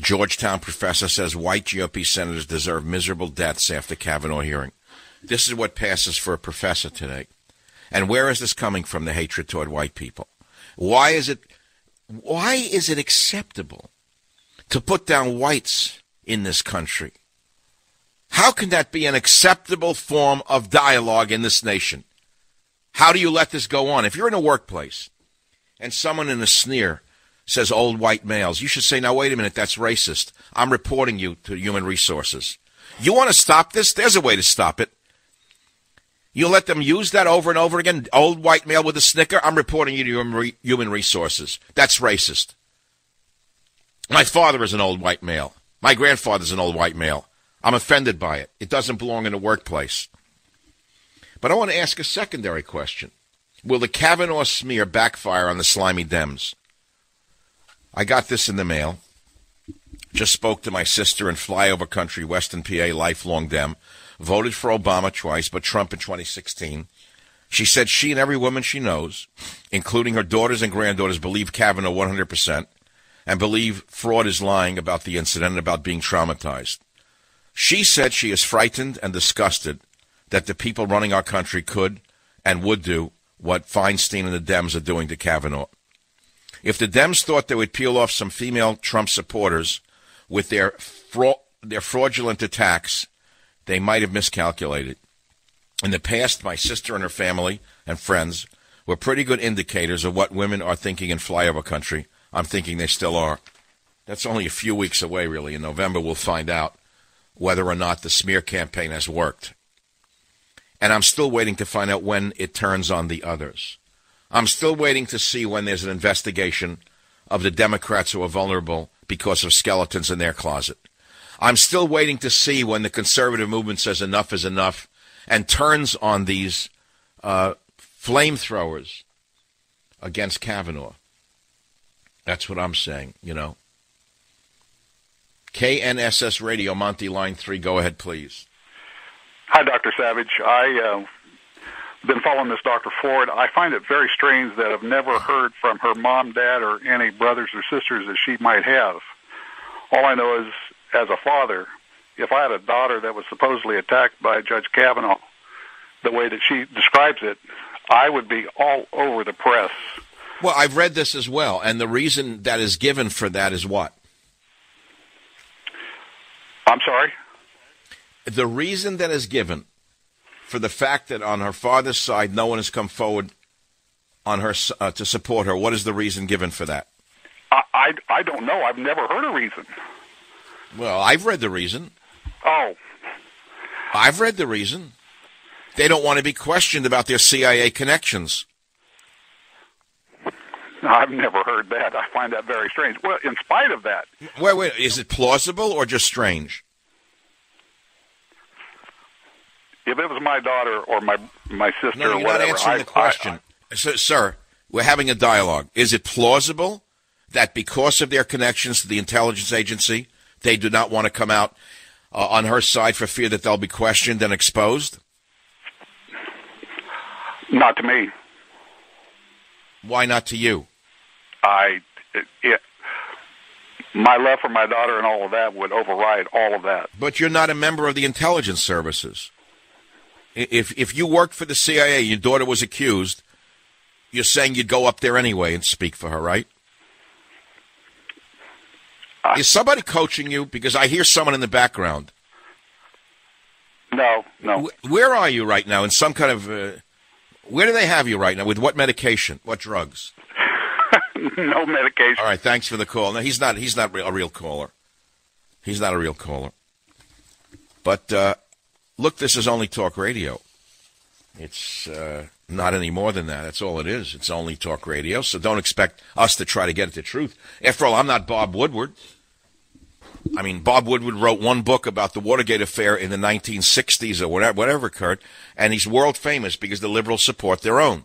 Georgetown professor says white GOP senators deserve miserable deaths after Kavanaugh hearing. This is what passes for a professor today. And where is this coming from, the hatred toward white people? Why is it acceptable to put down whites in this country? How can that be an acceptable form of dialogue in this nation? How do you let this go on? If you're in a workplace and someone in a sneer says old white males, you should say, now, wait a minute, that's racist. I'm reporting you to Human Resources. You want to stop this? There's a way to stop it. You let them use that over and over again, old white male with a snicker, I'm reporting you to Human Resources. That's racist. My father is an old white male. My grandfather's an old white male. I'm offended by it. It doesn't belong in the workplace. But I want to ask a secondary question. Will the Kavanaugh smear backfire on the slimy Dems? I got this in the mail. Just spoke to my sister in flyover country, Western PA, lifelong Dem. Voted for Obama twice, but Trump in 2016. She said she and every woman she knows, including her daughters and granddaughters, believe Kavanaugh 100% and believe fraud is lying about the incident and about being traumatized. She said she is frightened and disgusted that the people running our country could and would do what Feinstein and the Dems are doing to Kavanaugh. If the Dems thought they would peel off some female Trump supporters with their fraudulent attacks, they might have miscalculated. In the past, my sister and her family and friends were pretty good indicators of what women are thinking in flyover country. I'm thinking they still are. That's only a few weeks away, really. In November, we'll find out whether or not the smear campaign has worked. And I'm still waiting to find out when it turns on the others. I'm still waiting to see when there's an investigation of the Democrats who are vulnerable because of skeletons in their closet. I'm still waiting to see when the conservative movement says enough is enough and turns on these flamethrowers against Kavanaugh. That's what I'm saying, you know. KNSS Radio, Monty, line 3. Go ahead, please. Hi, Dr. Savage. I've been following this Dr. Ford. I find it very strange that I've never heard from her mom, dad, or any brothers or sisters that she might have. All I know is, as a father, if I had a daughter that was supposedly attacked by Judge Kavanaugh, the way that she describes it, I would be all over the press. Well, I've read this as well, and the reason that is given for that is what? I'm sorry? The reason that is given for the fact that on her father's side no one has come forward on her to support her, what is the reason given for that? I don't know. I've never heard a reason. Well, I've read the reason. Oh. I've read the reason. They don't want to be questioned about their CIA connections. I've never heard that. I find that very strange. Well, in spite of that. Wait, is it plausible or just strange? If it was my daughter or my sister no, or whatever. No, you're not answering the question. Sir, we're having a dialogue. Is it plausible that because of their connections to the intelligence agency, they do not want to come out on her side for fear that they'll be questioned and exposed? Not to me. Why not to you? My love for my daughter and all of that would override all of that. But you're not a member of the intelligence services. If you worked for the CIA, your daughter was accused, you're saying you'd go up there anyway and speak for her, right? Is somebody coaching you? Because I hear someone in the background. No. Where are you right now? In some kind of... where do they have you right now? With what medication? What drugs? No medication. All right, thanks for the call. No, he's not a real caller. He's not a real caller. But, look, this is only talk radio. It's not any more than that. That's all it is. It's only talk radio, so don't expect us to try to get at the truth. After all, I'm not Bob Woodward. I mean, Bob Woodward wrote one book about the Watergate affair in the 1960s or whatever occurred, and he's world famous because the liberals support their own.